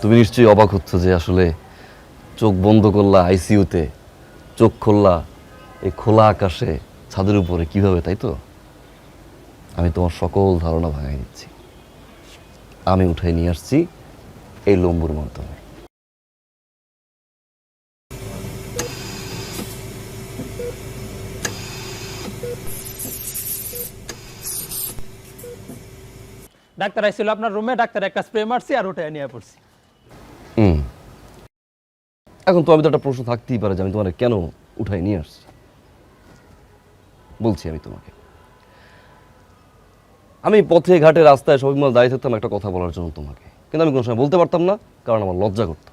তুমি নিশ্চয়ই অবাক হচ্ছ যে আসলে চোখ বন্ধ করলা আইসিইউতে, চোখ খুললা এই খোলা আকাশে ছাদের উপরে কিভাবে, তাই তো? আমি তোমার সকল ধারণা ভাঙাই দিচ্ছি। আমি উঠাই নিয়ে আসছি এই লম্বুর মাধ্যমে। ডাক্তার আইছিল আপনার রুমে, ডাক্তার একটা স্প্রে মারছি আর উঠে নিয়ে পড়ছি। এখন তো আমি তো একটা প্রশ্ন থাকতেই পারে যে আমি তোমার কেন উঠাই নিয়ে আসছি। বলছি আমি তোমাকে, আমি পথে ঘাটে রাস্তায় শপিং মল দাঁড়িয়ে থাকতাম একটা কথা বলার জন্য তোমাকে, কিন্তু আমি কোনো সময় বলতে পারতাম না, কারণ আমার লজ্জা করতো।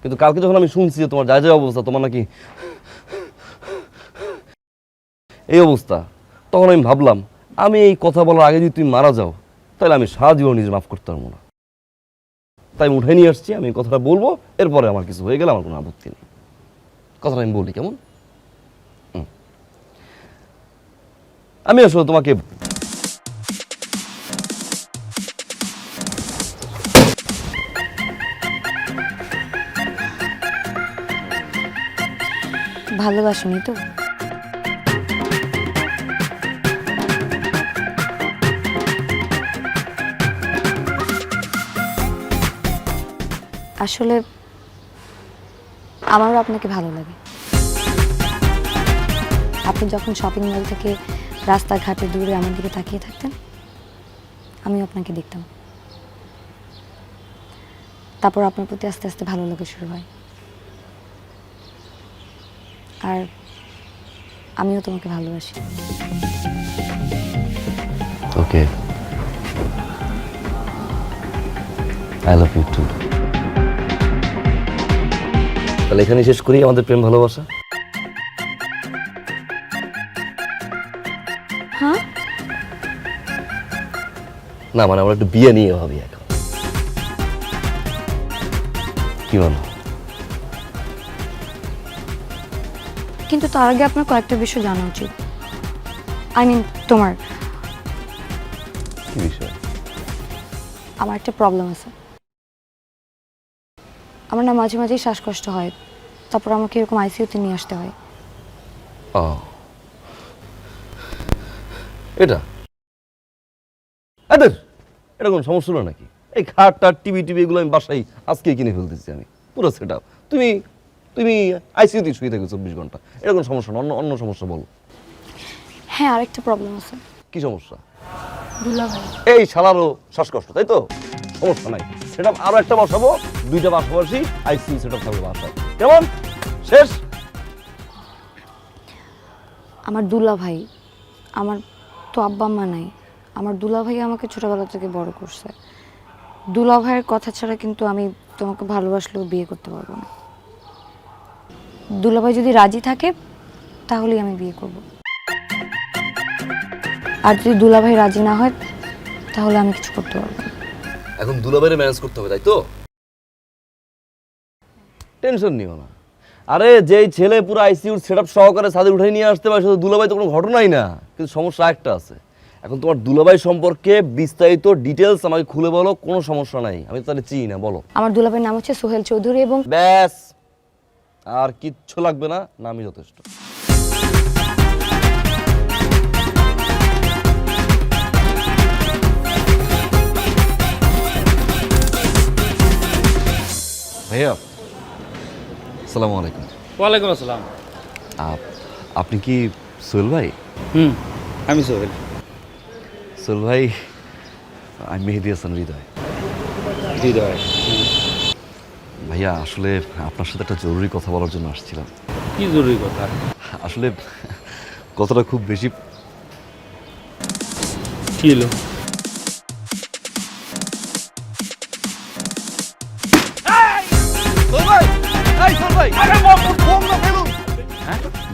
কিন্তু কালকে যখন আমি শুনছি যে তোমার যা যা অবস্থা, তোমার নাকি এই অবস্থা, তখন আমি ভাবলাম আমি এই কথা বলার আগে যদি তুমি মারা যাও তাহলে আমি সারা জীবন নিজে মাফ করতে পারবো না। তাই আমি উঠে নিয়ে আসছি, আমি কথাটা বলবো, এরপরে আমার কিছু হয়ে গেলে আমার কোনো আপত্তি নেই। কথাটা আমি বলি কেমন? আমি আসলে তোমাকে ভালোবাসনি তো? আসলে আমারও আপনাকে ভালো লাগে। আপনি যখন শপিং মল থেকে রাস্তাঘাটে দূরে আমার দিকে তাকিয়ে থাকতেন, আমিও আপনাকে দেখতাম। তারপর আপনার প্রতি আস্তে আস্তে ভালো লাগা শুরু হয়, আর আমিও তোমাকে ভালোবাসি। ওকে, আই লাভ ইউ টু। তাহলে এখানে শেষ করি আমাদের প্রেম ভালোবাসা। হ্যাঁ, না মানে আমরা একটু বিয়ে নিয়ে ভাবি এখন, কি বলো? কিন্তু তার আগে আপনার কয়েকটা বিষয় জানা উচিত। আই মিন তোমার। কি বিষয়? আমার একটা প্রবলেম আছে। আমার না মাঝে মাঝেই শ্বাসকষ্ট হয়, তারপর আমাকে এরকম আইসিইউতে নিয়ে আসতে হয়। ও, এটা এদের এটা কোনো সমস্যা হলো নাকি? এই খাট টাট টিভি টিভি এগুলো আমি বাসায় আজকেই কিনে ফেলতেছি, আমি পুরো সেট আপ। তুমি তুমি আইসিইউতে শুয়ে থাকো 24 ঘন্টা, এটা কোনো সমস্যা না। অন্য অন্য সমস্যা বলো। হ্যাঁ, আরেকটা প্রবলেম আছে। কি সমস্যা? দুলাভাই। এই শালারও শ্বাসকষ্ট, তাই তো? সমস্যা নাই, সেটা আরো একটা বসাবো, দুইটা পাশাপাশি আইসিইউ সেট আপ থাকবে বাসায়। কেমন? শেষ? আমার দুলাভাই, আমার তো আব্বা আম্মা নাই। আমার দুলাভাই আমাকে ছোটবেলা থেকে বড় করছে। দুলাভাইয়ের কথা ছাড়া কিন্তু আমি তোমাকে ভালোবাসলেও বিয়ে করতে পারবো না। দুলাভাই যদি রাজি থাকে তাহলেই আমি বিয়ে করব, আর যদি দুলাভাই রাজি না হয় তাহলে আমি কিছু করতে পারবো না। এখন দুলাভাইরে ম্যানেজ করতে হবে, তাই তো? টেনশন নিও না। আরে যেই ছেলে পুরো আইসিইউর সেটআপ সহকারে ছাদে উঠে নিয়ে আসতে পারে, শুধু দুলাভাই তো কোনো ঘটনাই না। কিন্তু সমস্যা একটা আছে। এখন তোমার দুলাভাই সম্পর্কে বিস্তারিত ডিটেলস আমাকে খুলে বলো। কোনো সমস্যা নাই, আমি তাহলে চিনি না, বলো। আমার দুলাভাইয়ের নাম হচ্ছে সোহেল চৌধুরী এবং ব্যাস, আর কিচ্ছু লাগবে না, নামই যথেষ্ট। ভাইয়া, আসসালামু আলাইকুম। ওয়ালাইকুম আসসালাম। আপনি কি সোহেল ভাই? আমি সোহেল। সোহেল ভাই, আমি মেহেদী হাসান হৃদয়। হৃদয়। ভাইয়া আসলে আপনার সাথে একটা জরুরি কথা বলার জন্য আসছিলাম। কি জরুরি কথা? আসলে কথাটা খুব বেশি। কি হলো?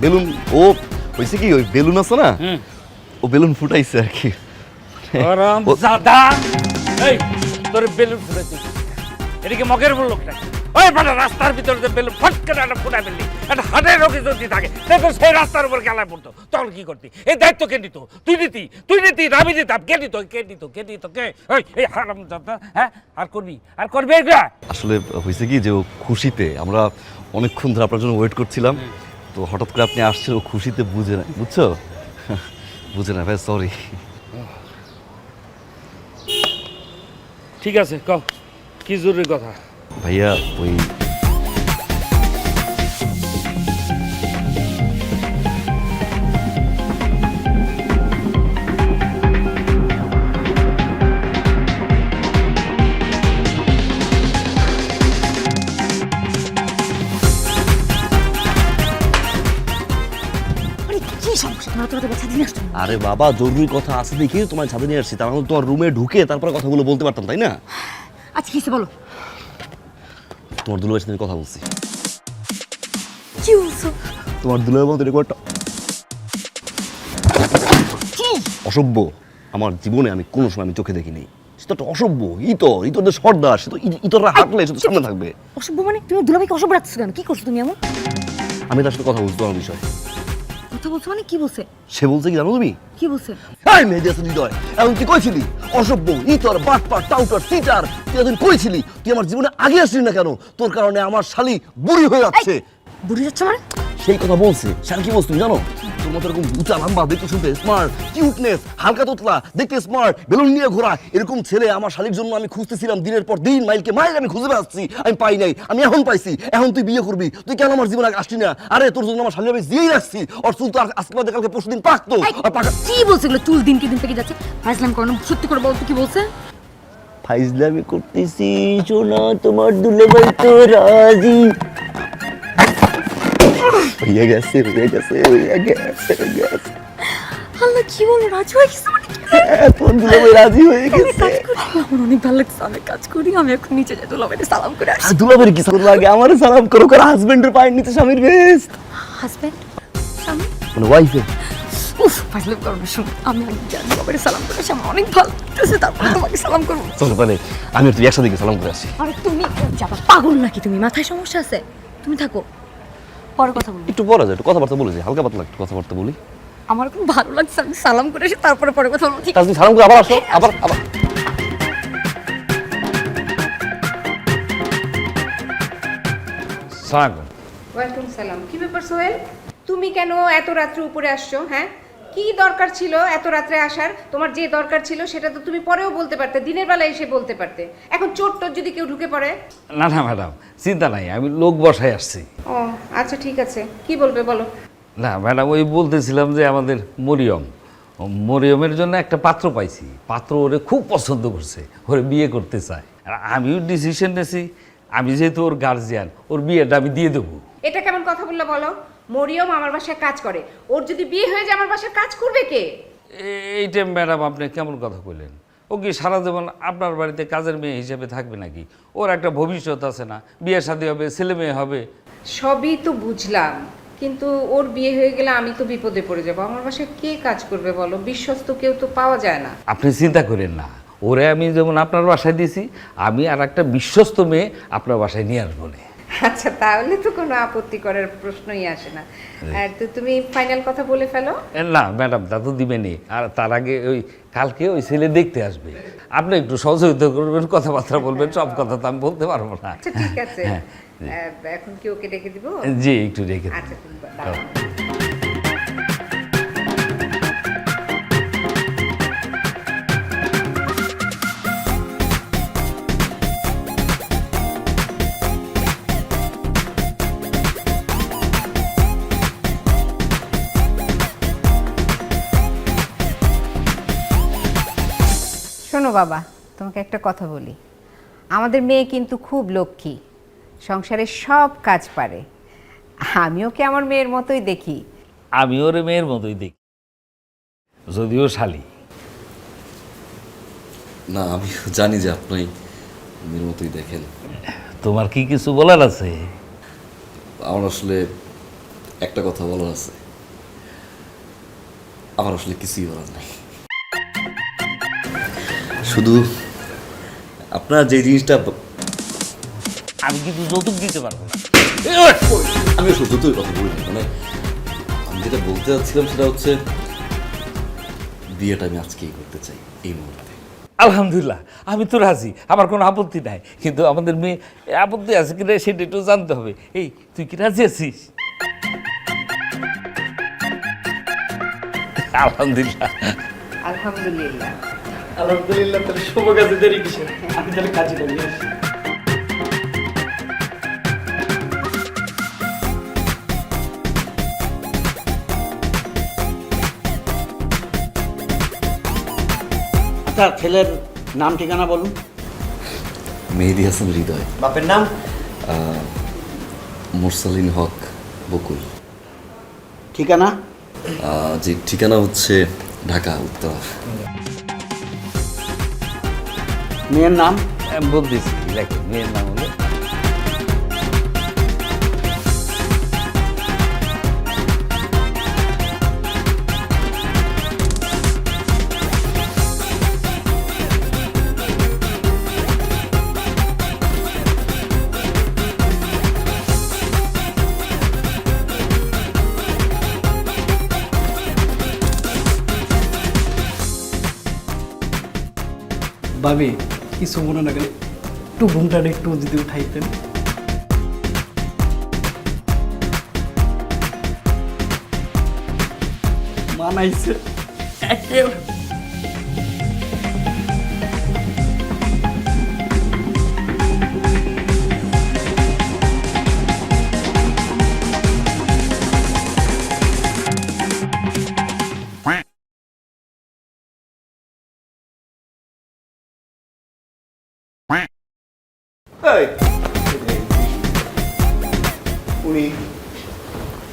বেলুন, ও হয়েছে কি, ওই বেলুন আছে না, ও বেলুন ফুটাইছে আর কি। এই তোর বেলুন ফুটাইছিস, এদিকে মগের বল লোকটা ওই বেটা রাস্তার ভিতরে যে বেলুন ফট করে একটা ফুটা ফেললি, একটা হাটের রোগী যদি থাকে তো সেই রাস্তার উপর গেলায় পড়তো, তখন কি করতি? এই দায়িত্ব কে নিত? তুই নিতি না আমি দিতাম? কে নিত? কে? এই হারাম জাদা, হ্যাঁ? আর করবি এগুলা? আসলে হয়েছে কি যে ও খুশিতে আমরা অনেকক্ষণ ধরে আপনার জন্য ওয়েট করছিলাম, তো হঠাৎ করে আপনি আসছেন, ও খুশিতে বুঝে না, বুঝছো? বুঝে না ভাই, সরি। ঠিক আছে, কও কি জরুরি কথা? ভাইয়া ওই আরে বাবা, জরুরি কথা আছে দেখি তোমার ছাদে নিয়ে আসছি, তার মানে তোমার রুমে ঢুকে তারপরে কথাগুলো বলতে পারতাম, তাই না? আচ্ছা কিসে বলো? তোমার দুলাভাইয়ের সাথে আমি কথা বলছি। কি বলছো? তোমার দুলাভাই বলতে রেকর্ডটা অসভ্য, আমার জীবনে আমি কোনো সময় আমি চোখে দেখিনি। সে তো একটা অসভ্য, ইতরদের সর্দার, সে তো ইতররা হাঁটলে সে তো সামনে থাকবে। অসভ্য মানে? তুমি দুলাভাইকে অসভ্য রাখছো কেন? কি করছো তুমি এমন? আমি তার সাথে কথা বলছি তোমার বিষয়। কথা বলছো মানে? কি বলছে? সে বলছে কি জানো তুমি? কি বলছে? এই মেহেদি হাসান হৃদয়, এখন তুই কইছিলি অসভ্য, ইতর, বাটপার, টাউটার, সিটার, তুই এতদিন কইছিলি, তুই আমার জীবনে আগে আসলি না কেন? তোর কারণে আমার শালি বুড়ি হয়ে যাচ্ছে। বুড়ি যাচ্ছে মানে? সেই কথা বলছে। স্যার কি বলছ তুমি জানো? তোর মতো এরকম উঁচা লম্বা, দেখতে শুনতে স্মার্ট, কিউটনেস, হালকা তোতলা, দেখতে স্মার্ট, বেলুন নিয়ে ঘোরা, এরকম ছেলে আমার শালির জন্য আমি খুঁজতেছিলাম দিনের পর দিন, মাইলকে মাইল আমি খুঁজে বেড়াচ্ছি, আমি পাই নাই, আমি এখন পাইছি। এখন তুই বিয়ে করবি, তুই কেন আমার জীবনে আসলি না? আরে তোর জন্য আমার শালি আমি দিয়েই রাখছি, ওর চুল তো আজকে বাদে কালকে পরশু দিন পাকতো। আর পাকা কি বলছে এগুলো? চুল দিনকে দিন পেকে যাচ্ছে। ফাইজলাম করো না, সত্যি করে বলতো কি বলছে? ফাইজলামি করতেছি সোনা, তোমার দুলাভাই তো রাজি হয়ে গেছে। আল্লাহ, কি বলো? রাজি হয়ে গেছে মানে? তোর দুলাভাই রাজি হয়ে গেছে। আমার অনেক ভালো লাগছে, অনেক কাজ করি। আমি এখন নিচে যাই, দুলাভাইকে সালাম করে আসি। দুলাভাই কি সালাম লাগে? আমার সালাম করো, কারণ হাজবেন্ডের পায়ের নিচে স্বামীর বেস্ট, হাজবেন্ড? স্বামী? মানে ওয়াইফে। উফ, ফাইজলাম করো না, শুনো, আমি যাই, দুলাভাইকে সালাম করে আসি। আমার অনেক ভালো লাগতেছে, তারপরে তোমাকে সালাম করবো। চলো তাহলে আমি তুই একসাথে গিয়ে সালাম করে আসি। আরে তুমি যাবা, পাগল নাকি তুমি? মাথায় সমস্যা আছে? তুমি থাকো, পরে কথা বলবো। একটু পরে যায়, একটু কথাবার্তা বলেছি, হালকা পাতলা একটু কথাবার্তা বলি। আমার খুব ভালো লাগছে, আমি সালাম করে এসে তারপরে পরে কথা বলবো। ঠিক তাহলে তুমি সালাম করে আবার আসো, আবার। সালাম। ওয়ালাইকুম সালাম। কি ব্যাপার সোহেল, তুমি কেন এত রাত্রে উপরে আসছো? হ্যাঁ, কি দরকার ছিল এত রাত্রে আসার? তোমার যে দরকার ছিল সেটা তো তুমি পরেও বলতে পারতে, দিনের বেলা এসে বলতে পারতে। এখন চোর টোর যদি কেউ ঢুকে পড়ে? না ম্যাডাম, চিন্তা নাই, আমি লোক বসায় আসছি। ও আচ্ছা, ঠিক আছে, কি বলবে বলো। না ম্যাডাম, ওই বলতেছিলাম যে আমাদের মরিয়মের জন্য একটা পাত্র পাইছি, পাত্র ওরে খুব পছন্দ করছে, ওরে বিয়ে করতে চায়। আর আমিও ডিসিশন নিয়েছি, আমি যেহেতু ওর গার্জিয়ান, ওর বিয়েটা আমি দিয়ে দেবো। এটা কেমন কথা বললে বলো? মরিয়ম আমার বাসায় কাজ করে, ওর যদি বিয়ে হয়ে যায় আমার বাসায় কাজ করবে কে? এইটা ম্যাডাম আপনি কেমন কথা কইলেন? ও কি সারা জীবন আপনার বাড়িতে কাজের মেয়ে হিসেবে থাকবে নাকি? ওর একটা ভবিষ্যৎ আছে না, বিয়ে শাদী হবে, ছেলে মেয়ে হবে। সবই তো বুঝলাম, কিন্তু ওর বিয়ে হয়ে গেলে আমি তো বিপদে পড়ে যাবো। আমার বাসায় কে কাজ করবে বলো? বিশ্বস্ত কেউ তো পাওয়া যায় না। আপনি চিন্তা করেন না, ওরে আমি যেমন আপনার বাসায় দিয়েছি, আমি আর একটা বিশ্বস্ত মেয়ে আপনার বাসায় নিয়ে আসবো না। আচ্ছা, তাহলে তো কোনো আপত্তি করার প্রশ্নই আসে না। আর তো তুমি ফাইনাল কথা বলে ফেলো। না ম্যাডাম, তা তো দিবেনি। আর তার আগে ওই কালকে ওই ছেলে দেখতে আসবে, আপনি একটু সহযোগিতা করবেন, কথাবার্তা বলবেন, সব কথা তো আমি বলতে পারবো না। আচ্ছা ঠিক আছে, হ্যাঁ, এখন কি ওকে ডেকে দিব? জি একটু রেখে দিন। আচ্ছা তুমি দাঁড়াও। শোনো বাবা, তোমাকে একটা কথা বলি। আমাদের মেয়ে কিন্তু খুব লক্ষ্মী, সংসারের সব কাজ পারে। আমি ওকে আমার মেয়ের মতোই দেখি। আমি ওরে মেয়ের মতোই দেখি, যদিও শালি। না, আমি জানি যে আপনি মেয়ের মতোই দেখেন। তোমার কি কিছু বলার আছে? আমার আসলে একটা কথা বলার আছে, আমার আসলে কিছুই বলার নাই। শুধু আপনার যে জিনিসটা আমি কিন্তু যৌতুক দিতে পারবো না। আমি শুধু তোর কথা বলি না, মানে আমি যেটা বলতে চাচ্ছিলাম সেটা হচ্ছে বিয়েটা আমি আজকেই করতে চাই, এই মুহূর্তে। আলহামদুলিল্লাহ, আমি তো রাজি, আমার কোনো আপত্তি নাই, কিন্তু আমাদের মেয়ে আপত্তি আছে কিনা সেটা একটু জানতে হবে। এই তুই কি রাজি আছিস? আলহামদুলিল্লাহ। আলহামদুলিল্লাহ। আলহামদুলিল্লাহ, তাহলে শুভ কাজে দেরি কিসের? আমি তাহলে কাজে নিয়ে আসি। আচ্ছা, ছেলের নাম ঠিকানা বলুন। মেহেদি হাসান হৃদয়। বাপের নাম? মোরসালিন হক বকুল। ঠিকানা? যে ঠিকানা হচ্ছে ঢাকা উত্তরা। মেয়ের নাম? আমি বলতেছি, দেখেন মেয়ের নাম হলো ভাবি, কিছু মনে না করে একটু ঘুমটা একটু যদি উঠাইতেন। মানাইছে একেবারে।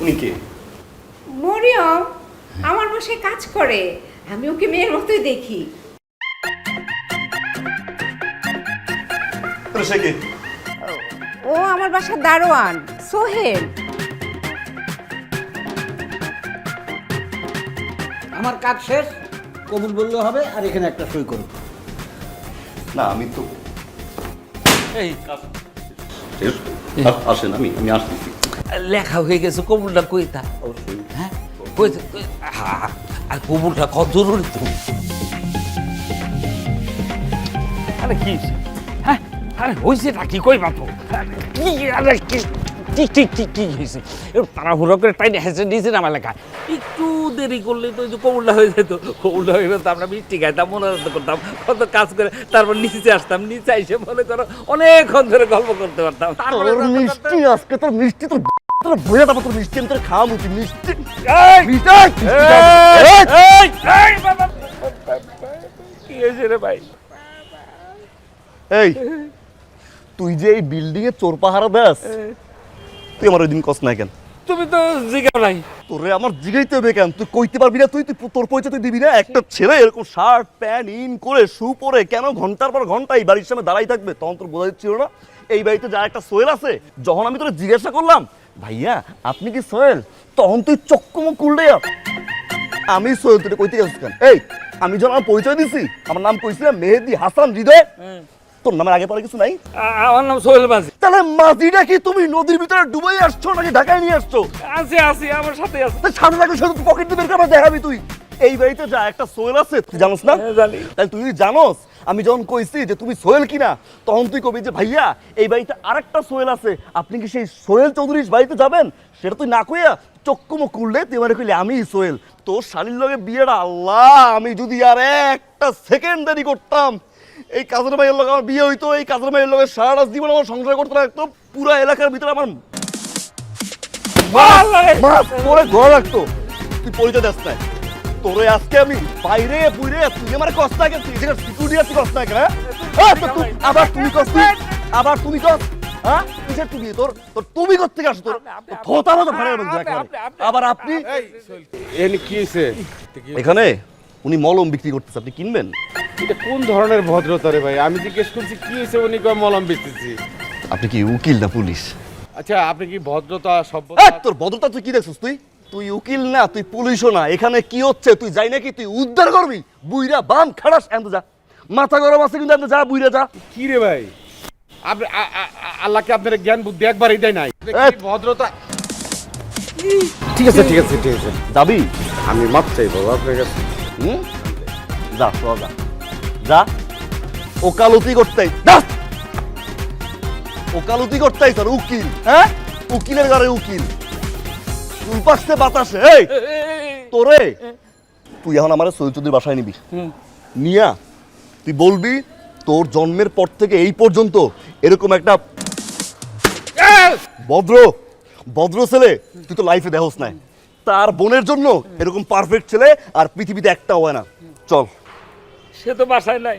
উনি কে? মরিয়ম আমার বাসায় কাজ করে, আমি ওকে মেয়ের মতোই দেখি। সে কে? ও আমার বাসার দারোয়ান সোহেল। আমার কাজ শেষ, কবুল বললে হবে, আর এখানে একটা সই করুন। না আমি তো এই আসেন, আমি আসতেছি। লেখা হয়ে গেছে, কবুলটা কইতা। অবশ্যই। হ্যাঁ কইতে আর কবুলটা কত জরুরি তো। আরে কি হ্যাঁ, আরে হয়েছে নাকি কই বাপু? কি আরে কি ঠিক ঠিক ঠিক কি হয়েছে? তাড়াহুড়ো করে টাইনে হেসে নিয়েছে না আমার লেখা। একটু দেরি করলে তো ওই যে কবুলটা হয়ে যেত। কবুলটা হয়ে গেলে তো আমরা মিষ্টি খাইতাম, মনোরঞ্জন করতাম, কত কাজ করে তারপর নিচে আসতাম, নিচে এসে মনে করো অনেকক্ষণ ধরে গল্প করতে পারতাম। তারপরে তোর মিষ্টি আজকে তোর মিষ্টি তোর বইয়া তারপর তোর মিষ্টি আমি তোর খাওয়া মুখি মিষ্টি কি হয়েছে রে ভাই? এই তুই যে এই বিল্ডিং এ চোর পাহারা দেস, তুই আমার ওই দিন কস না কেন? তুমি তো জিজ্ঞাসা নাই। তোরে আমার জিগাইতে হবে কেন? তুই কইতে পারবি না? তুই তোর পরিচয় তুই দিবি না? একটা ছেলে এরকম শার্ট প্যান্ট ইন করে শু পরে কেন ঘন্টার পর ঘন্টা এই বাড়ির সামনে দাঁড়াই থাকবে? তখন তোর বোঝা ছিল না এই বাড়িতে যা একটা সোহেল আছে? যখন আমি তোরে জিজ্ঞাসা করলাম ভাইয়া আপনি কি সোহেল, তখন তুই চক্কমুখ খুললে আমি সোহেল, তুই কইতে গেছিস কেন? এই আমি যখন আমার পরিচয় দিছি, আমার নাম কইছিলাম মেহেদি হাসান হৃদয়, তোর নামের আগে পরে কিছু নাই? আমার নাম সোহেল মাঝি। তাহলে মাঝিটা কি তুমি নদীর ভিতরে ডুবাই আসছো নাকি ঢাকায় নিয়ে আসছো? আছি আছি, আমার সাথে আছে। সাথে থাকলে শুধু পকেট বের করে দেখাবি তুই। এই বাড়িতে যা একটা সোহেল আছে তুই জানোস না? জানি। তাহলে তুই জানোস আমি যখন কইছি যে তুমি সোহেল কিনা, তখন তুই কবি যে ভাইয়া এই বাড়িতে আরেকটা সোহেল আছে, আপনি কি সেই সোহেল চৌধুরীর বাড়িতে যাবেন? সেটা তুই না কইয়া চক্কমো করলে তুই এবারে কইলে আমি সোহেল। তোর শালীর লগে বিয়েটা আল্লাহ আমি যদি আর একটা সেকেন্ড দেরি করতাম, এই কাজের ভাইয়ের লগে আমার বিয়ে হইতো, এই কাজের ভাইয়ের লগে সারাটা জীবন আমার সংসার করতে লাগতো, পুরা এলাকার ভিতরে আমার মাছ পরে ঘর রাখতো। তুই পরিচয় দেস না, তোরে আজকে আমি বাইরে বুইরে তুই আমার কষ্ট থাকে, তুই যেখানে সিকিউরিটি আছে কষ্ট থাকে না? আবার তুমি কষ্ট, আবার তুমি কষ্ট, হ্যাঁ কিসের তুমি? তোর তোর তুমি করতে আসো, তোর থোতা মতো ভাড়া আবার আপনি কি হয়েছে? এখানে উনি মলম বিক্রি করতেছে, আপনি কিনবেন? এটা কোন ধরনের ভদ্রতা রে ভাই? আমি জিজ্ঞেস করছি কি হয়েছে, উনি কয় মলম বেচতেছি। আপনি কি উকিল না পুলিশ? আচ্ছা আপনি কি ভদ্রতা এই, সভ্যতা? তোর ভদ্রতা তুই কি দেখছিস? তুই তুই উকিল না, তুই পুলিশও না। এখানে কি হচ্ছে তুই যাই নাকি? তুই উদ্ধার করবি? বুইরা বাম খাড়াস এত যা, মাথা গরম আছে কিন্তু এত যা, বুইরা যা। কি রে ভাই? আপনি আল্লাহকে আপনার জ্ঞান বুদ্ধি একবারই দেয় নাই কি ভদ্রতা ঠিক আছে ঠিক আছে ঠিক আছে যাবি? আমি মাপ চাইবো আপনার কাছে হুম? যা তোরা যা যা ওকালতি করতে ওকালতি করতে স্যার উকিল, হ্যাঁ উকিলের ঘরে উকিল চুল পাকছে বাতাসে। এই তোরে তুই এখন আমার সৈয়দ চৌধুরীর বাসায় নিবি, নিয়া তুই বলবি তোর জন্মের পর থেকে এই পর্যন্ত এরকম একটা ভদ্র ভদ্র ছেলে তুই তো লাইফে দেখোস নাই। তার বোনের জন্য এরকম পারফেক্ট ছেলে আর পৃথিবীতে একটা হয় না। চল। সে তো বাসায় নাই,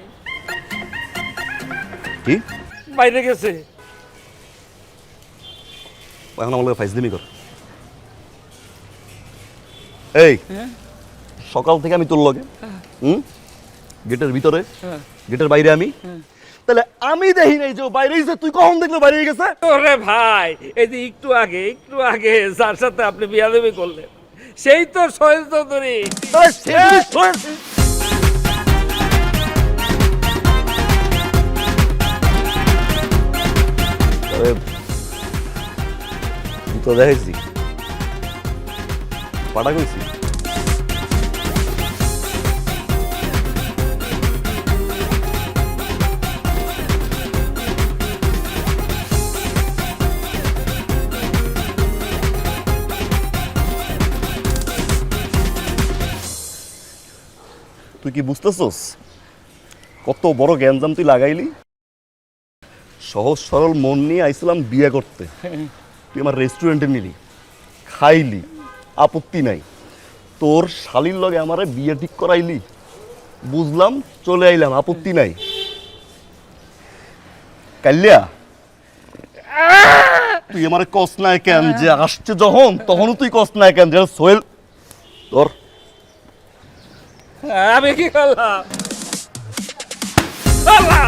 কি বাইরে গেছে। এখন আমার ফাইজলিমি কর। এই সকাল থেকে আমি তোর লগে গেটের ভিতরে গেটের বাইরে আমি, তাহলে আমি দেখি নাই যে ও বাইরে গেছে, তুই কখন দেখলো বাইরে গেছে? ওরে ভাই, এই যে একটু আগে যার সাথে আপনি বিয়াদবি করলেন সেই তো সোহেল চৌধুরী। তো দেখাইছি পাটা কইছি তুই কি বুঝতেছস কত বড় গ্যাঞ্জাম তুই লাগাইলি? সহজ সরল মন নিয়ে আইছিলাম বিয়ে করতে, তুই আমার রেস্টুরেন্টে নিলি, খাইলি, আপত্তি নাই। তোর শালির লগে আমারে বিয়ে ঠিক করাইলি, বুঝলাম, চলে আইলাম, আপত্তি নাই। কাল্যা তুই আমারে কস নাই কেন যে আসছে যখন তখনও তুই কস নাই কেন যে সোহেল তোর? আমি কি করলাম? আল্লাহ!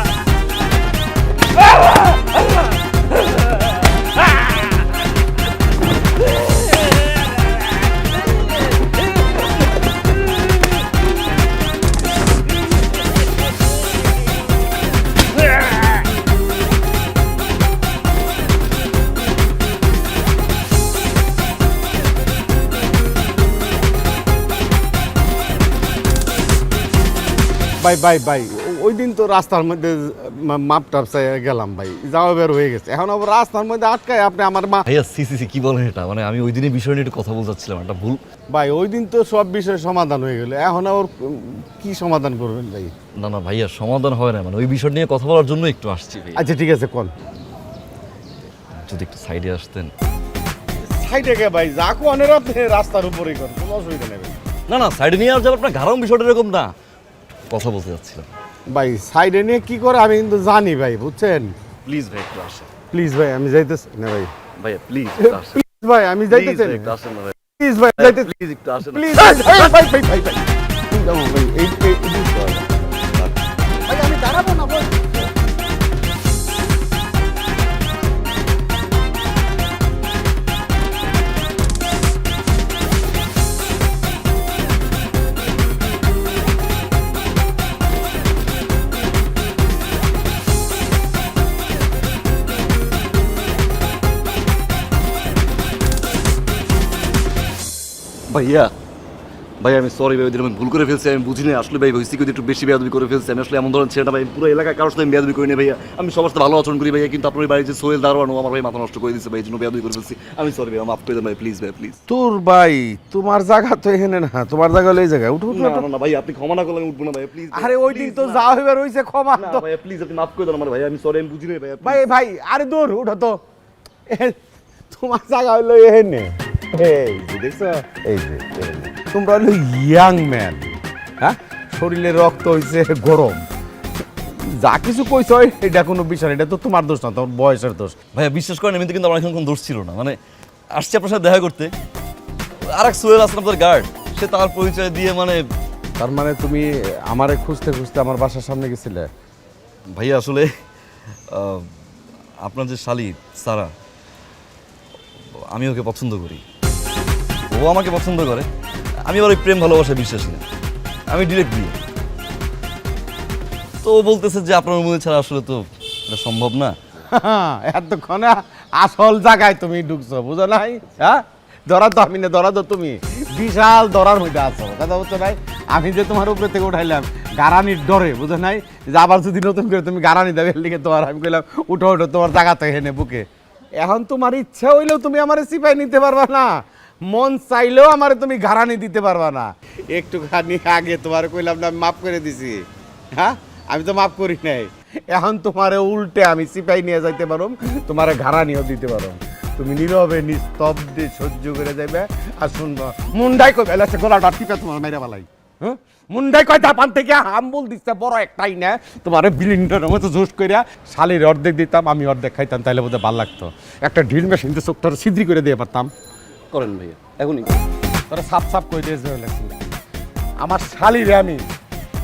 ভাই ভাই ভাই ওই দিন তো রাস্তার মধ্যে মাপ টাপ চাই গেলাম ভাই, যাওয়া বের হয়ে গেছে, এখন আবার রাস্তার মধ্যে আটকায় আপনি আমার মা। ভাইয়া সি কি বলেন এটা? মানে আমি ওই দিনের বিষয় নিয়ে একটু কথা বলতে চাচ্ছিলাম, একটা ভুল। ভাই ওই দিন তো সব বিষয় সমাধান হয়ে গেল, এখন আবার কি সমাধান করবেন ভাই? না না ভাইয়া, সমাধান হয় না, মানে ওই বিষয় নিয়ে কথা বলার জন্য একটু আসছি ভাই। আচ্ছা ঠিক আছে কোন যদি একটু সাইডে আসতেন। সাইডে গে ভাই, যা কোনের আপনি রাস্তার উপরেই করেন, কোনো অসুবিধা নেই। না না, সাইডে নিয়ে আসলে আপনার ঘাড়ম বিষয়টা এরকম না, কথা বলতে যাচ্ছিলাম। ভাই সাইডে নিয়ে কি করে আমি কিন্তু জানি ভাই, বুঝছেন? প্লিজ ভাই একটু আসেন। প্লিজ ভাই আমি যাইতেছি না ভাই, ভাইয়া প্লিজ একটু আসেন। প্লিজ ভাই আমি যাইতেছি, একটু আসেন না ভাই, প্লিজ ভাই যাইতেছি, প্লিজ একটু আসেন। প্লিজ ভাই ভাই ভাই ভাই ভাই ভাই আমি দাঁড়াবো না ভাই। ভাইয়া ভাই আমি সরি ভাই, ওই দিন আমি ভুল করে ফেলছি, আমি বুঝিনি আসলে ভাই হয়েছি কিন্তু একটু বেশি বেয়াদবি করে ফেলছি। আমি আসলে এমন ধরনের ছেলেটা ভাই, পুরো এলাকায় কারোর সাথে আমি বেয়াদবি করি না ভাইয়া, আমি সবার সাথে ভালো আচরণ করি ভাইয়া, কিন্তু আপনার বাড়ির যে সোহেল দারোয়ান ও আমার ভাই মাথা নষ্ট করে দিচ্ছে ভাই, এই জন্য বেয়াদবি করে ফেলছি। আমি সরি ভাই, মাফ করে দেন ভাই, প্লিজ ভাই প্লিজ। তোর ভাই তোমার জায়গা তো এখানে না, তোমার জায়গা হলো এই জায়গায়, উঠো না না না ভাই, আপনি ক্ষমা না করলে আমি উঠবো না ভাই, প্লিজ। আরে ওই দিন তো যা হইবার হইছে, ক্ষমা না তো। ভাই প্লিজ, আপনি মাফ করে দেন আমার ভাই, আমি সরি, আমি বুঝিনি ভাই। ভাই ভাই আরে দূর উঠো তো, তোমার জায়গা হইলো এখানে, এই যে দেখছো, এই যে তোমরা হলো ইয়াং ম্যান, হ্যাঁ শরীরে রক্ত হইছে গরম, যা কিছু কইছ এটা কোনো বিষয় না, এটা তো তোমার দোষ না, তোমার বয়সের দোষ। ভাইয়া বিশ্বাস করেন, আমি তো কিন্তু আমার এখানে কোনো দোষ ছিল না, মানে আসছি আপনার সাথে দেখা করতে, আরেক সোহেল আসলাম আপনার গার্ড, সে তার পরিচয় দিয়ে, মানে তার মানে তুমি আমারে খুঁজতে খুঁজতে আমার বাসার সামনে গেছিলে? ভাইয়া আসলে আপনার যে শালি সারা, আমি ওকে পছন্দ করি, ও আমাকে পছন্দ করে, আমি আবার ওই প্রেম ভালোবাসায় বিশ্বাসী না, আমি ডিরেক্ট বিয়ে। তো ও বলতেছে যে আপনার মনে ছাড়া আসলে তো এটা সম্ভব না। এতক্ষণে আসল জায়গায় তুমি ঢুকছো, বুঝো নাই? হ্যাঁ, ধরা তো আমি না, ধরা তো তুমি। বিশাল ধরার মধ্যে আছো, কথা বুঝছো নাই? আমি যে তোমার উপরে থেকে উঠাইলাম গারানির ডরে, বুঝো নাই? যে আবার যদি নতুন করে তুমি গারানি দেবে লিখে তোমার, আমি কইলাম উঠো উঠো তোমার জায়গা তো হেনে বুকে। এখন তোমার ইচ্ছা হইলেও তুমি আমার সিপাই নিতে পারবা না, মন চাইলেও আমার তুমি গারানি দিতে পারবা না। একটুখানি আগে তোমার কইলাম না আমি মাফ করে দিছি, হ্যাঁ? আমি তো মাফ করি নাই। এখন তোমারে উল্টে আমি সিপাই নিয়ে যাইতে পারো, তোমারে ঘাড়ানিও দিতে পারো। তুমি নীরবে নিস্তব্ধে সহ্য করে যাবে আর শুনবো। মুন্ডাই কই বেলাছে গলাটা টিপে তোমার মেরে বালাই, হ্যাঁ? মুন্ডাই কয় জাপান থেকে হাম্বল দিচ্ছে বড় একটাই না, তোমারে বিলিন্ডারের মতো জোশ কইরা শালির অর্ধেক দিতাম, আমি অর্ধেক খাইতাম, তাইলে বোধহয় ভালো লাগতো। একটা ড্রিল মেশিন দিয়ে চোখটা ছিদ্রি করে দিয়ে পারতাম। করেন ভাইয়া, এখনই। তোরা সাপ সাপ করে দিয়েছে আমার শালিরে আমি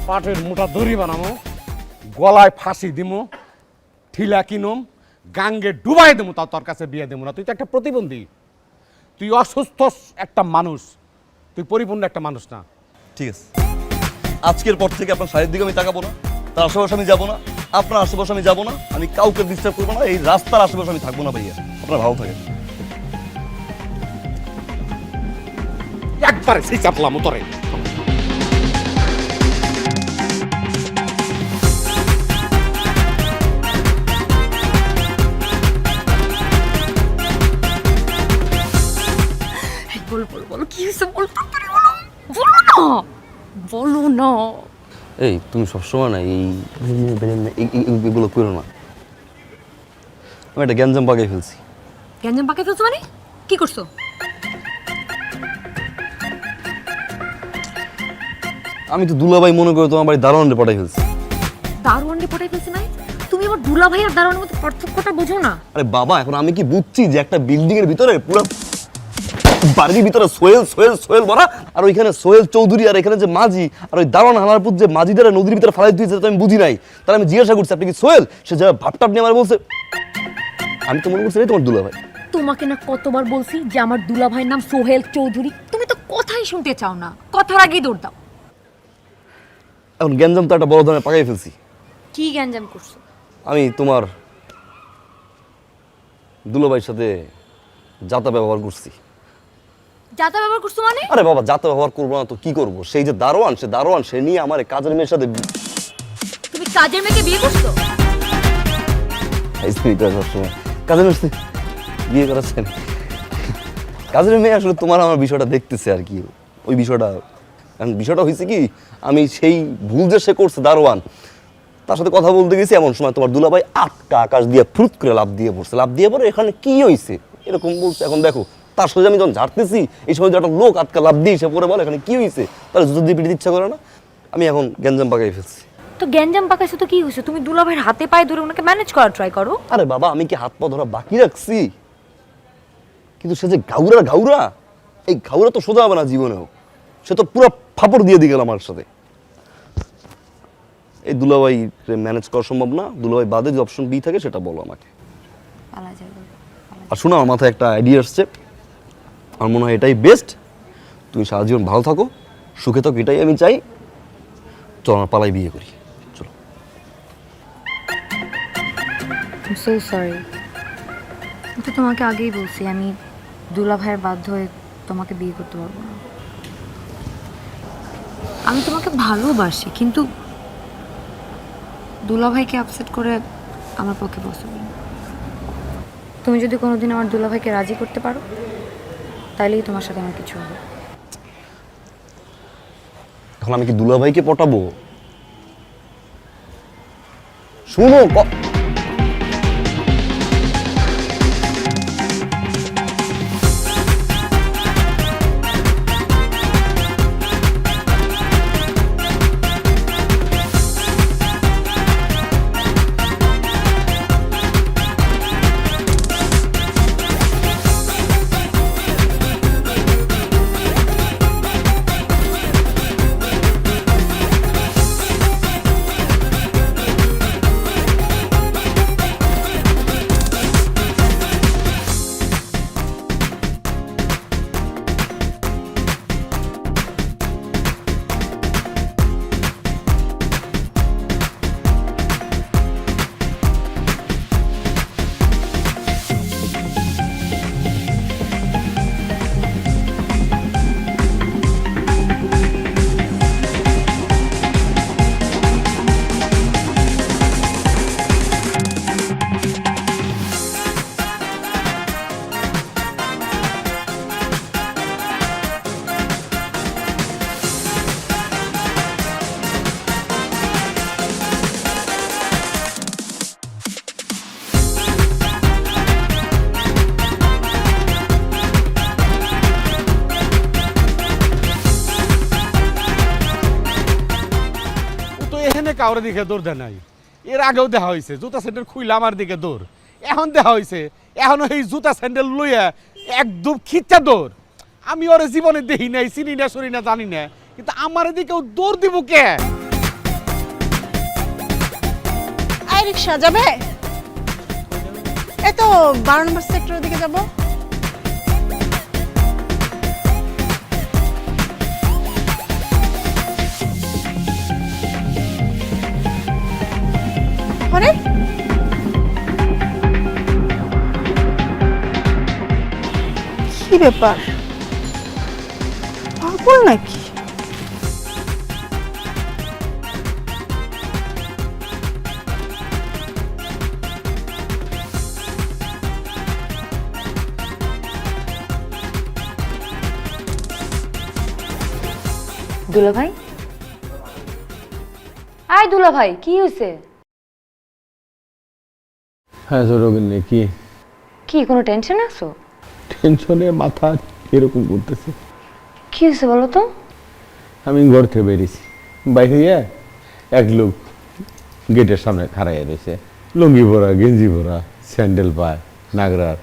পাটের মোটা দড়ি বানাবো, গলায় ফাঁসি দিমু, ঠিলা কিনুম, গাঙ্গে ডুবাই দেবো, তাও তোর কাছে বিয়ে দেবো না। তুই তো একটা প্রতিবন্ধী, তুই অসুস্থ একটা মানুষ, তুই পরিপূর্ণ একটা মানুষ না। ঠিক আছে, আজকের পর থেকে আপনার শাড়ির দিকে আমি তাকাবো না, তার আশেপাশে আমি যাবো না, আপনার আশেপাশে আমি যাবো না, আমি কাউকে ডিস্টার্ব করবো না, এই রাস্তার আশেপাশে আমি থাকবো না ভাইয়া। আপনার ভালো থাকেন। একবারে সেই চাপলাম তোরে। বলো বলো বলো, কি হয়েছে বলো, তাড়াতাড়ি বলো, বলো না, বলো না। এই তুমি সবসময় না এগুলো করো না। আমি একটা গ্যাঞ্জাম পাকিয়ে ফেলছি। গ্যাঞ্জাম পাকে ফেলছো মানে? কি করছো? আমি তো দুলাভাই মনে করে তোমার বাড়ি দারোয়ানে পাঠাই ফেলছি। দারোয়ানে পটাই ফেলছে মানে? তুমি আমার দুলা ভাই আর দারোয়ানের মধ্যে পার্থক্যটা বোঝো না? আরে বাবা, এখন আমি কি বুঝছি যে একটা বিল্ডিং এর ভিতরে পুরো বাড়ির ভিতরে সোহেল সোহেল সোহেল ভরা, আর ওইখানে সোহেল চৌধুরী, আর এখানে যে মাঝি, আর ওই দারোয়ান হানারপুর যে মাঝিদের নদীর ভিতরে ফালাই দিয়েছে, তো আমি বুঝি নাই। তাহলে আমি জিজ্ঞাসা করছি আপনি কি সোহেল? সে যা ভাবটাপ নিয়ে আমার বলছে, আমি তো মনে করছি এই তোমার দুলাভাই। তোমাকে না কতবার বলছি যে আমার দুলা ভাইয়ের নাম সোহেল চৌধুরী, তুমি তো কথাই শুনতে চাও না, কথার আগেই দৌড় দাও। এখন গ্যাঞ্জাম তো একটা বড় ধরনের পাকাই ফেলছি। কি গ্যাঞ্জাম করছো? আমি তোমার দুলাভাইয়ের সাথে যাতা ব্যবহার করছি। যাতা ব্যবহার করছো মানে? আরে বাবা, যাতা ব্যবহার করবো না তো কি করবো? সেই যে দারোয়ান, সে দারোয়ান সে নিয়ে আমার কাজের মেয়ের সাথে তুমি কাজের মেয়েকে বিয়ে করছো? সবসময় কাজের মেয়ের সাথে বিয়ে করাচ্ছেন। কাজের মেয়ে আসলে তোমার আমার বিষয়টা দেখতেছে আর কি, ওই বিষয়টা। কারণ বিষয়টা হয়েছে কি, আমি সেই ভুল যে সে করছে দারোয়ান, তার সাথে কথা বলতে গেছি, এমন সময় তোমার দুলাভাই আটকা আকাশ দিয়ে ফুট করে লাফ দিয়ে পড়ছে। লাফ দিয়ে পরে এখানে কি হয়েছে এরকম বলছে। এখন দেখো তার সাথে আমি যখন ঝাড়তেছি, এই সময় একটা লোক আটকা লাফ দিয়ে সে পরে বলে এখানে কি হয়েছে, তাহলে জুতো দিয়ে পিটিতে ইচ্ছা করে না। আমি এখন গ্যাঞ্জাম পাকাই ফেলছি। তো গ্যাঞ্জাম পাকাইছো তো কি হয়েছে? তুমি দুলা ভাইয়ের হাতে পায়ে ধরে ওনাকে ম্যানেজ করার ট্রাই করো। আরে বাবা, আমি কি হাত পা ধরা বাকি রাখছি? কিন্তু সে যে ঘাউরা ঘাউরা, এই ঘাউরা তো সোজা হবে না জীবনেও। সে তো পুরো ফাপড় দিয়ে দিয়ে গেল আমার সাথে। এই দুলাভাই ম্যানেজ করা সম্ভব না। দুলাভাই বাদে যে অপশন বি থাকে সেটা বলো আমাকে। আর শোনো, আমার মাথায় একটা আইডিয়া আসছে, আমার মনে হয় এটাই বেস্ট। তুমি সারা জীবন ভালো থাকো, সুখে থাকো, এটাই আমি চাই। চলো আমরা পালাই বিয়ে করি, চলো। সো সরি, আমি তো তোমাকে আগেই বলছি আমি দুলা ভাইয়ের বাধ্য হয়ে তোমাকে বিয়ে করতে পারবো না। আমি তোমাকে ভালোবাসি, কিন্তু দুলা ভাইকে আপসেট করে আমার পক্ষে পসিবল না। তুমি যদি কোনোদিন আমার দুলা ভাইকে রাজি করতে পারো, তাইলেই তোমার সাথে আমার কিছু হবে। এখন আমি কি দুলাভাইকে পটাবো? শুনো, কাউরে দিকে দৌড় দেয় নাই, এর আগেও দেখা হয়েছে জুতা স্যান্ডেল খুইলে আমার দিকে দৌড়, এখন দেখা হয়েছে এখন এই জুতা স্যান্ডেল লইয়া একদম খিচ্চা দৌড়। আমি ওরে জীবনে দেখি নাই, চিনি না, শুনি না, জানি না, কিন্তু আমার দিকেও দৌড় দিব কে? আই রিক্সা যাবে? এই তো 12 নম্বর সেক্টরের দিকে যাব। আরে কি ব্যাপার, পাগল নাকি? দুলা ভাই, আয় দুলা ভাই, কি হয়েছে? হ্যাঁ জরুরি কি? কি কোনো টেনশন আছো? টেনশনে মাথা এরকম করতেছে। কি হয়েছে বলো তো? আমি ঘর থেকে বেরিয়েছি, বাইরে গিয়ে এক লোক গেটের সামনে খাড়াইয়া রয়েছে, লুঙ্গি পরা, গেঞ্জি পরা, স্যান্ডেল পায়, নাগরার।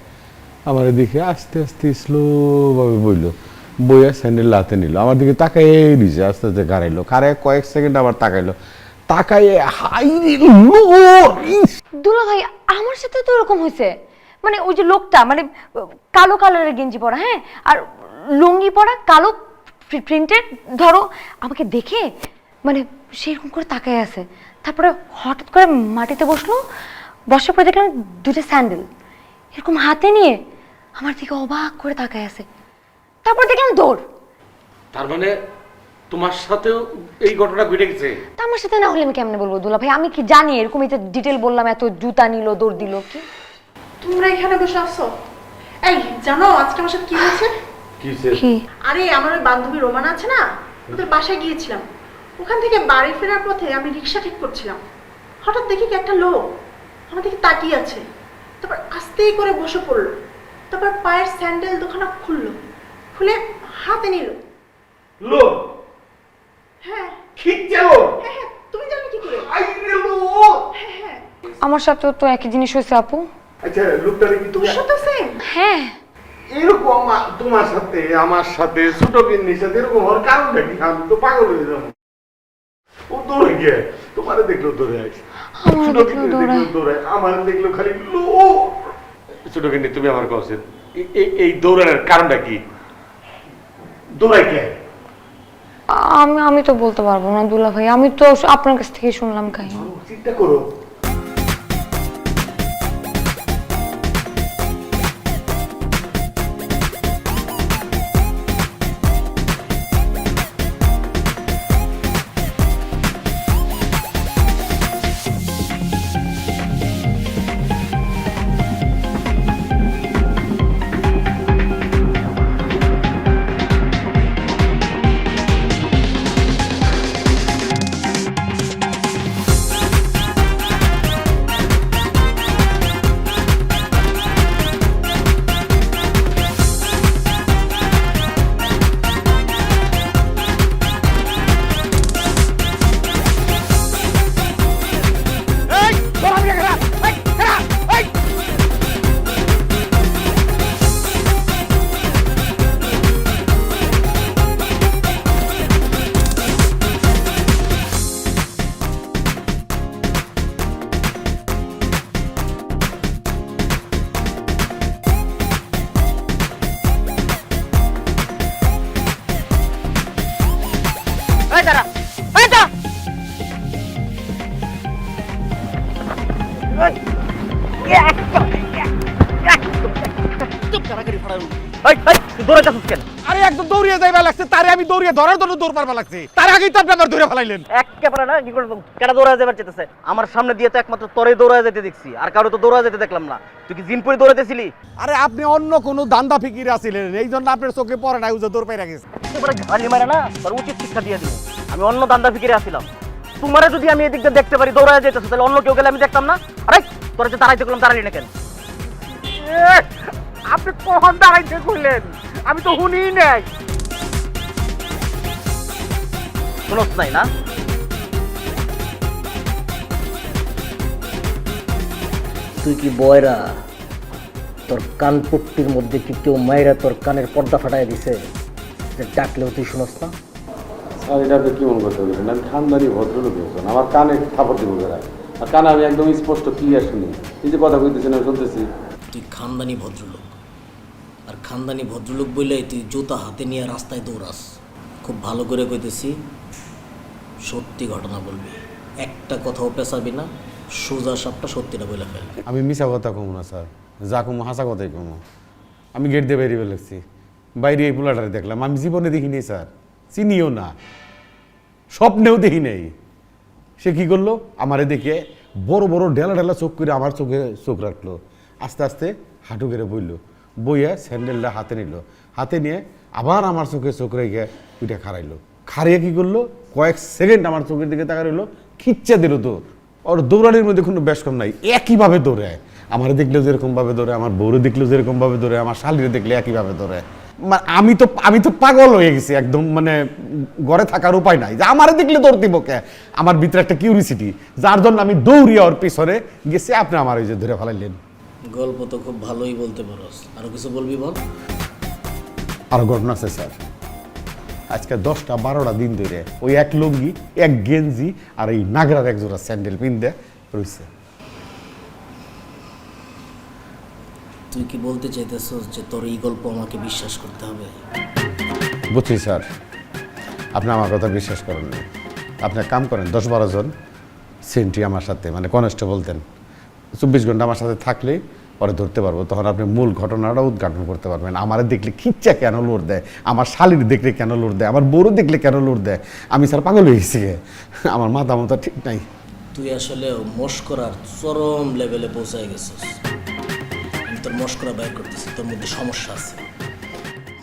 আমার দিকে আস্তে আস্তে স্লোভাবে বইলো, বইয়া স্যান্ডেল হাতে নিল, আমার দিকে তাকাই দিয়েছে, আস্তে আস্তে খাড়াইলো, খাড়ায় কয়েক সেকেন্ড আবার তাকাইলো, তাকাইয়ে হাই দুলা ভাই, আমার সাথে তো এরকম হয়েছে। মানে ওই যে লোকটা, মানে কালো কালারের গেঞ্জি পরা, হ্যাঁ, আর লুঙ্গি পরা, কালো প্রিন্টেড, ধরো আমাকে দেখে মানে সেরকম করে তাকায় আছে। তারপরে হঠাৎ করে মাটিতে বসলো, বসার পরে দেখলাম দুটো স্যান্ডেল এরকম হাতে নিয়ে আমার দিকে অবাক করে তাকায় আছে। তারপর দেখলাম দৌড়। তার মানে তোমার সাথেও এই ঘটনা ঘটে গেছে? তা আমার সাথে না হলে আমি কেমনে বলবো দুলা ভাই? আমি কি জানি এরকম? এই যে ডিটেল বললাম, এত জুতা নিল, দৌড় দিল। কি তোমরা এখানে বসে আছো? এই জানো আজকে আমার সাথে কি হয়েছে? কি? আরে আমার ওই বান্ধবী রোমানা আছে না, ওদের বাসায় গিয়েছিলাম। ওখান থেকে বাড়ি ফেরার পথে আমি রিক্সা ঠিক করছিলাম, হঠাৎ দেখি কি একটা লোক আমার দিকে তাকিয়ে আছে, তারপর আস্তেই করে বসে পড়লো, তারপর পায়ের স্যান্ডেল দুখানা খুললো, খুলে হাতে নিল। লোক হ্যাঁ খিচ্চা হ্যাঁ হ্যাঁ, তুমি জানো কি করে? হ্যাঁ হ্যাঁ, আমার সাথেও তো একই জিনিস হয়েছে আপু। আচ্ছা লোকটারে কি তোর সাথে সেম? হ্যাঁ, এরকম তোমার সাথে আমার সাথে ছোট গিন্নির সাথে এরকম হওয়ার কারণটা কি? আমি তো পাগল হয়ে যাবো। ও দৌড়ে গিয়ে তোমার দেখলো দৌড়ে, আমার দেখলো দৌড়ায়। দৌড়ায়, আমার দেখলো খালি লো। ছোট গিন্নি তুমি আমার কাছে এই দৌড়ানোর কারণটা কি? দৌড়াই কে? আমি তো বলতে পারবো না দুলা ভাই, আমি তো আপনার কাছ থেকে শুনলাম কাহিনী। চিন্তা করো। আরে একদম দৌড়িয়ে যাইবা লাগছে, তারে আমি দৌড়িয়ে ধরার জন্য দৌড় পারবা লাগছে, তার আগেই তো আপনি আবার ধরে ফেলাইলেন। একেবারে না, কি করে কেন দৌড়ায় যাবার চেতেছে? আমার সামনে দিয়ে তো একমাত্র তোরে দৌড়ায় যেতে দেখছি, আর কারো তো দৌড়ায় যেতে দেখলাম না। তুই কি জিম করে দৌড়াতেছিলি? আরে আপনি অন্য কোনো দান্দা ফিকির আছিলেন, এই জন্য আপনার চোখে পড়ে নাই, দৌড় পাইরা গেছে। একেবারে গালি মারা না, তোর উচিত শিক্ষা দিয়ে দিব। আমি অন্য দান্দা ফিকিরে আসছিলাম। তোমারে যদি আমি এদিক দিয়ে দেখতে পারি দৌড়ায় যেতেছো, তাহলে অন্য কেউ গেলে আমি দেখতাম না। আরে তোরা যে দাঁড়াইতে গেলাম, দাঁড়ালি না কেন? আপনি কখন দাঁড়াইতে কইলেন? আমি তো শুনি নাই। শুনোস নাই না? তুই কি বয়রা? তোর কান পট্টির মধ্যে কি কেউ মায়েরা তোর কানের পর্দা ফাটাই দিছে যে ডাকলেও তুই শুনস না? আর এটা তো কি মনে করতে বলছেন? আমি খানদানি ভদ্রলোক একজন, আমার কানে থাপড় দিব বেড়ায়, আর কানে আমি একদম স্পষ্ট ক্লিয়ার শুনি। এই যে কথা কইতেছেন আমি শুনতেছি। তুই খানদানি ভদ্রলোক, আর খানদানি ভদ্রলোক বললে তুই জুতা হাতে নিয়ে রাস্তায় দৌড়াস। খুব ভালো করে কইতেছি, সত্যি ঘটনা বলবি, একটা কথাও পেছাবি না, সোজা সাপটা সত্যিটা বলে ফেল। আমি মিছা কথা কমু না স্যার, যা কমু হাসা কথাই কমু। আমি গেট দিয়ে বেরিয়ে লাগছি, বাইরে এই পোলাটারে দেখলাম, আমি জীবনে দেখিনি স্যার, চিনিও না, স্বপ্নেও দেখি নাই। সে কি করলো, আমারে দেখে বড় বড় ঢেলা ঢেলা চোখ করে আমার চোখে চোখ রাখলো, আস্তে আস্তে হাঁটু গেড়ে বইলো, বইয়া স্যান্ডেলটা হাতে নিল, হাতে নিয়ে আবার আমার চোখে চোখ রেখে ওইটা খাড়াইলো, খাড়িয়ে কি করলো, কয়েক সেকেন্ড আমার চোখের দিকে তাকা রইলো, খিচ্চা দিল দৌড়। ওর দৌড়ানির মধ্যে কোনো বেশ কম নাই, একইভাবে দৌড়ায়। আমার দেখলেও যেরকমভাবে দৌড়ে, আমার বউরে দেখলেও যেরকমভাবে দৌড়ে, আমার শালিরে দেখলে একইভাবে দৌড়ে। আমি তো পাগল হয়ে গেছি একদম, মানে ঘরে থাকার উপায় নাই, যে আমারে দেখলে দৌড় দিব কে। আমার ভিতরে একটা কিউরিসিটি, যার জন্য আমি দৌড়িয়ে ওর পিছনে গেছি। আপনি আমার ওই যে ধরে ফেলাইলেন। গল্প তো খুব ভালোই বলতে পারোস, আরো কিছু বলবি বল। আরো ঘটনা আছে স্যার, আজকে 10-12টা দিন ধরে ওই এক লুঙ্গি, এক গেঞ্জি আর এই নাগরার এক জোড়া স্যান্ডেল পিনতে রয়েছে। তুই কি বলতে চাইতেছস যে তোর এই গল্প আমাকে বিশ্বাস করতে হবে? বুঝছি স্যার, আপনি আমার কথা বিশ্বাস করেন না। আপনি এক কাম করেন, 10-12 জন সেন্ট্রি আমার সাথে, মানে কনস্টেবল দেন, 24 ঘন্টা আমার সাথে থাকলেই পরে ধরতে পারবো। তখন আপনি মূল ঘটনাটা উদ্ঘাটন করতে পারবেন। আমারে দেখলে খিচ্চা কেন লড় দেয়, আমার শালির দেখলে কেন লড় দেয়, আমার বড় দেখলে কেন লড় দেয়, আমি স্যার পাগল হয়ে গেছি, আমার মাথা মতো ঠিক নাই। তুই আসলে মস্করার চরম লেভেলে পৌঁছায় গেছিস। আমি তোর মস্করা বাইর করতেছি, তোর মধ্যে সমস্যা আছে।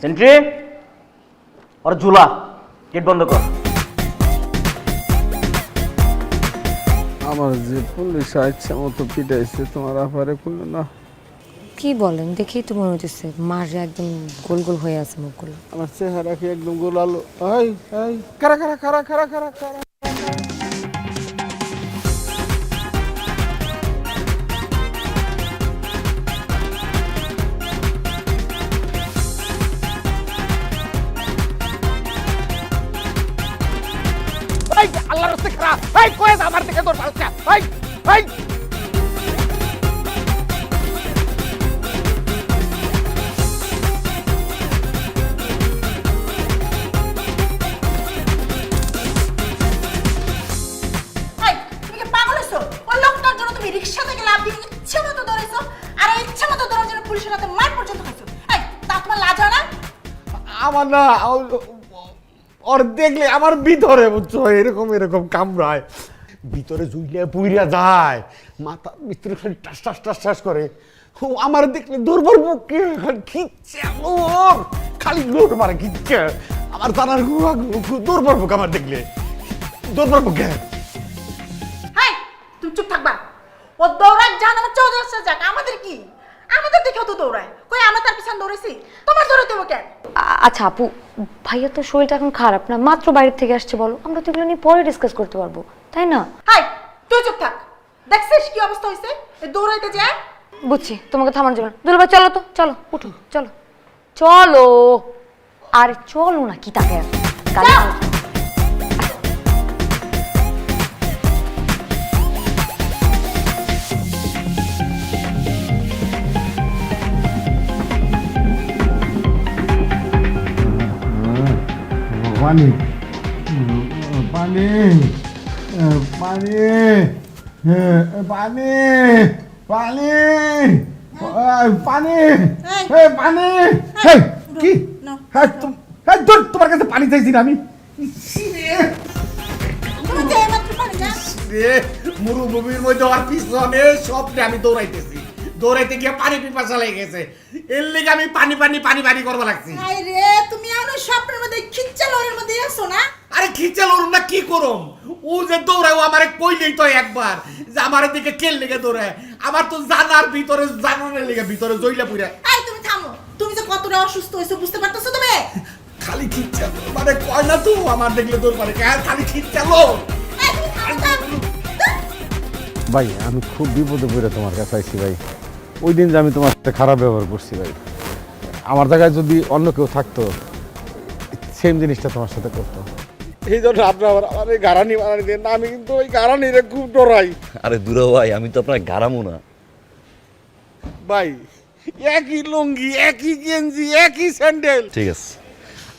সেন্ট্রি, ওর ঝুলা, গেট বন্ধ কর। আমার যে পুলিশ ইচ্ছা মতো পিটাইছে, তোমার আপারে করলো না। কি বলেন, দেখেই তো মনে হচ্ছে মারে একদম গোল গোল হয়ে আছে মুখগুলো। আমার চেহারা কি একদম গোলালো। এই এই কারা কারা কারা কারা কারা কারা আল্লাহর রাস্তে খারাপ, এই কই আমার দিকে তোর পালকা, এই এই তুমি কি পাগল হইছো? ওই লোকটার জন্য তুমি রিকশা থেকে লাফ দিয়ে ইচ্ছে মতো দৌড়াইছো, আর এই ইচ্ছে মতো দৌড়ানোর জন্য পুলিশের হাতে মার পর্যন্ত খাইছো। এই তা তোমার লাজ হয় না? আমার না ওর দেখলে আমার ভিতরে, বুঝছো, এরকম এরকম কামড়ায়, ভিতরে জুইলে পুইরা যায়, মাথা ভিতরে খালি টাস টাস টাস টাস করে। ও আমার দেখলে দুর্বল পক্ষে খিচ্ছে, ওর খালি লোট মারে খিচ্ছে। আমার তার দুর্বল পক্ষ, আমার দেখলে দুর্বল পক্ষে। হাই, তুমি চুপ থাকবা। ও দৌড়াক জান, আমার চৌধুরী যাক, আমাদের কি? আমাদের দেখেও তো দৌড়ায়। কই আমরা তার পিছনে দৌড়াইছি? তোমার দৌড়াতে হবে কেন? আচ্ছা আপু, ভাইয়া তো শরীরটা এখন খারাপ না, মাত্র বাইরে থেকে আসছে, বলো, আমরা তো এগুলো নিয়ে পরে ডিসকাস করতে পারবো, তাই না? হাই, তুই চুপ থাক। দেখছিস কি অবস্থা হইছে এই দৌড়াইতে যায়? বুঝছি, তোমাকে থামানো যাবে না। দুলাভাই চলো তো, চলো উঠো, চলো চলো। আরে চলো না, কি তাকে পানি পানি পানি পানি পানি পানি পানি কি? তোমার কাছে পানি চাইছি না আমি। মরুভূমির মধ্যে আর পিছনে স্বপ্নে আমি দৌড়াইতেছি, দৌড়াইতে গিয়ে পানি পিপাসা লেগে গেছে, এর লেগে আমি পানি পানি পানি পানি করবা লাগছি। রে তুমি আমার স্বপ্নের মধ্যে খিচ্চা লড়ের মধ্যে আছো না? আরে খিচা লড়ুম না কি করম, ও যে দৌড়ায় ও আমারে কইলেই তো একবার যে আমার দিকে কেল লেগে দৌড়ায়, আমার তো জানার ভিতরে জানার লেগে ভিতরে জইলা পুরা। এই তুমি থামো, তুমি যে কতটা অসুস্থ হইছো বুঝতে পারতেছো তুমি? খালি খিচা মানে কয় না তো আমার দেখলে দৌড় পারে, খালি খিচা লো। এই তুমি থামো, থামো। ভাই আমি খুব বিপদে পড়ে তোমার কাছে আইছি ভাই। ওই দিন যে আমি তোমার সাথে খারাপ ব্যবহার করছি ভাই, আমার জায়গায় যদি অন্য কেউ থাকতো সেম জিনিসটা তোমার সাথে করতো। এই জন্য আপনার আমার এই গাড়ানি বানানি দেন না, আমি কিন্তু ওই গাড়ানিরে খুব ডরাই আরে দূর ভাই, আমি তো আপনার গারামো না। ভাই। একই লুঙ্গি, একই গেঞ্জি, একই স্যান্ডেল। ঠিক আছে,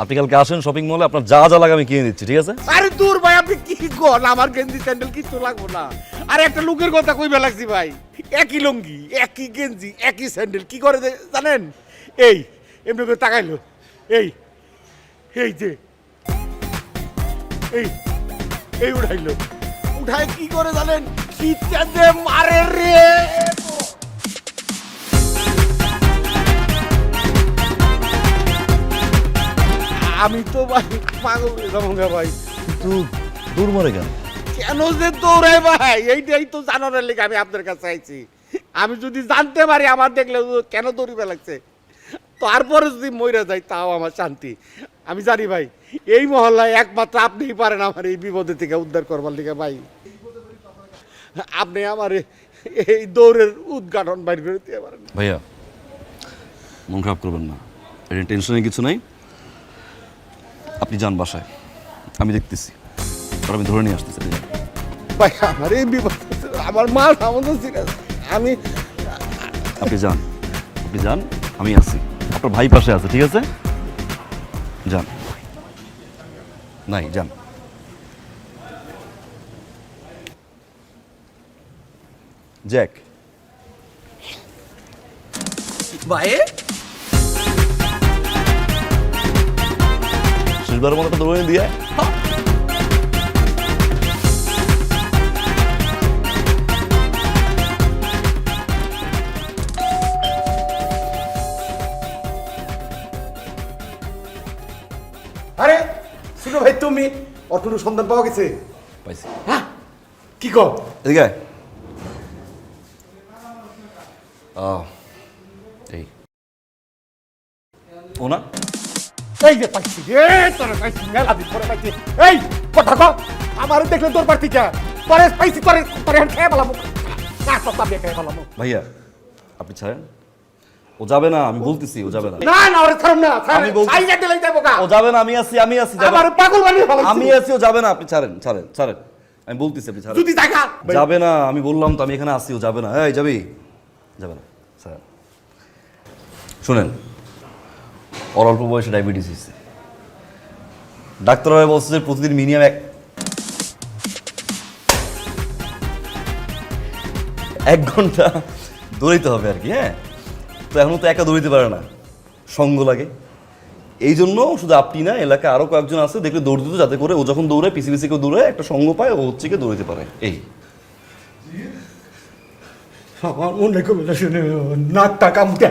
আপনি কালকে আসেন শপিং মলে, আপনার যা যা লাগে আমি কিনে দিচ্ছি, ঠিক আছে? আরে দূর ভাই, আপনি কি করেন? আমার গেঞ্জি স্যান্ডেল কিছু লাগবো না। আর একটা লুকের কথা কইবে লাগছি ভাই, একই লুঙ্গি, একই গেঞ্জি, একই স্যান্ডেল কি করে জানেন? এই এমনি করে তাকাইলো, এই এই যে এই এই উঠাইলো, উঠায় কি করে জানেন? খিচা দে মারে রে। আমি তো ভাই পাগল হয়ে যাবো গা ভাই। কিন্তু দূর মরে কেন? কেন যে দৌড়াই ভাই, এইটাই তো জানার লেগে আমি আপনার কাছে আইছি। আমি যদি জানতে পারি আমার দেখলে কেন দৌড়িবে লাগছে, তারপরে যদি মরে যাই তাও আমার শান্তি। আমি জানি ভাই এই মহল্লায় একমাত্র আপনিই পারেন আমার এই বিপদে থেকে উদ্ধার করবার লিগে ভাই। আপনি আমার এই দৌড়ের উদ্ঘাটন বাইর করে দিতে পারেন। ভাইয়া মন খারাপ করবেন না, এটা টেনশনের কিছু নাই। আপনি যান বাসায়, আমি দেখতেছি, আর আমি ধরে নিয়ে আসতেছি। ভাই আমার এই বিপদ, আমার মা আমাদের সিরিয়াস। আমি আপনি যান, আপনি যান, আমি আছি। আপনার ভাই পাশে আছে, ঠিক আছে? যান, নাই যান। জ্যাক ভাই শেষবারের মতো একটা দৌড়ে দিয়ে আরে শুনো ভাই, তুমি অটুরু সন্ধান পাওয়া গেছে? পাইছি। হ্যাঁ কি কর? এদিকে আয়। এই ও না, এই যে পাইছি, তোর পাইছি, মেলা দিন পরে পাইছি। এই কথা কও, আমার দেখলে তোর পার্টি কে? তোরে পাইছি, তোরে তোরে খেয়ে বলাম, না সব দিয়ে খেয়ে বলাম। ভাইয়া আপনি ছাড়েন, ও যাবে না, আমি বলতেছি ও যাবে না। না না ওরে ছাড়ুন না, আমি বলছি- ছাই যেতে লই যাবো গা। ও যাবে না, আমি আছি, আমি আছি, যাবে না। আমার পাগল বানিয়ে ফেলাইছি। আমি আছি, ও যাবে না। আপনি ছাড়েন, ছাড়েন, ছাড়েন, আমি বলতেছি, আপনি ছাড়েন। যদি দেখা যাবে না, আমি বললাম তো আমি এখানে আসি, ও যাবে না। এই যাবি? যাবে না, স্যার। শুনেন, ওর অল্প বয়সে ডায়াবেটিস হয়েছে। ডাক্তাররা বলছে যে প্রতিদিন মিনিমাম এক ঘন্টা দৌড়াইতে হবে আর কি। হ্যাঁ, তো এখন তো একা দৌড়াইতে পারে না, সঙ্গ লাগে। এই জন্য শুধু আপনি না, এলাকায় আরো কয়েকজন আছে, দেখলে দৌড় দিত, যাতে করে ও যখন দৌড়ায় পিসি পিসি কেউ দৌড়ায়, একটা সঙ্গ পায়, ও হচ্ছে কি দৌড়াইতে পারে। এই আমার মনে কমে শুনে নাকটা কামতে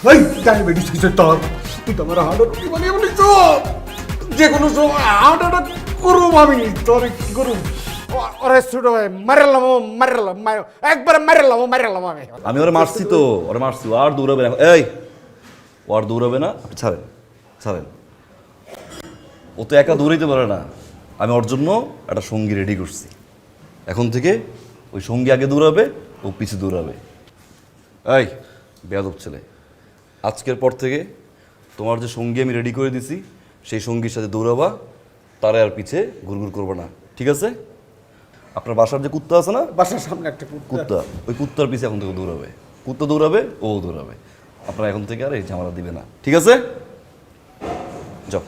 ওই ডায়াবেটিস কিছু তোর, তুই তো আমার হার্ট অ্যাটাক বানিয়ে বলিস, যে কোনো সময় হার্ট অ্যাটাক করুম আমি। তোর কি করুম? ওরে ছোট ভাই মারেলাম, মারেলাম, একবারে মারেলাম, মারেলাম আমি। আমি ওরা মারছি তো, ওরা মারছি, ও আর দৌড়াবে না। এই ও আর দৌড়াবে না, আপনি ছাড়েন, ছাড়েন। ও তো একা দৌড়াইতে পারে না, আমি ওর জন্য একটা সঙ্গী রেডি করছি। এখন থেকে ওই সঙ্গী আগে দৌড়াবে, ও পিছু দৌড়াবে। এই বেয়াদব ছেলে, আজকের পর থেকে তোমার যে সঙ্গী আমি রেডি করে দিছি, সেই সঙ্গীর সাথে দৌড়াবা, তারা আর পিছে ঘুরঘুর করবে না, ঠিক আছে? আপনার বাসার যে কুত্তা আছে না, বাসার সামনে একটা কুত্তা, ওই কুত্তার পিছে এখন থেকে দৌড়াবে। কুত্তা দৌড়াবে, ও দৌড়াবে। আপনারা এখন থেকে আর এই ঝামেলা দিবে না, ঠিক আছে? যাও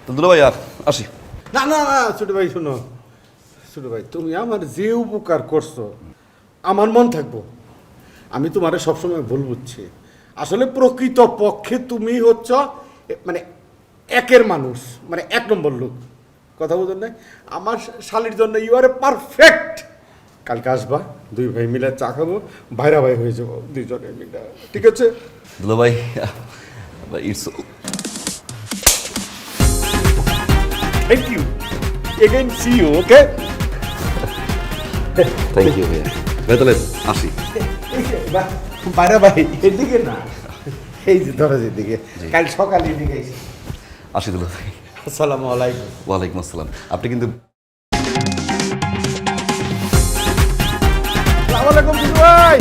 তো দুলা ভাই, আর আসি। না না না ছোট ভাই, শোনো ছোট ভাই, তুমি আমার যে উপকার করছো আমার মন থাকবো। আমি তোমারে সবসময় ভুল বুঝছি। আসলে প্রকৃত পক্ষে তুমি হচ্ছ মানে একের মানুষ, মানে এক নম্বর লোক। কথা বুঝলেন না? আমার শালির জন্য ইউ আর এ পারফেক্ট। কালকে আসবা, দুই ভাই মিলে চা খাবো, ভাইরা ভাই হয়ে যাবো দুইজনে মিলে, ঠিক আছে? দুলা ভাই, it's thank you again, see you, okay? Thank you ভাইয়া। ভাই তাহলে আসি। বাইরে ভাই এদিকে না, এই যে দরজার দিকে, কাল সকালে এদিকে এসে। আসি দুলা ভাই। আসসালামু আলাইকুম। ওয়ালাইকুম আসসালাম। আপনি কিন্তু আসসালামু আলাইকুম দুদু ভাই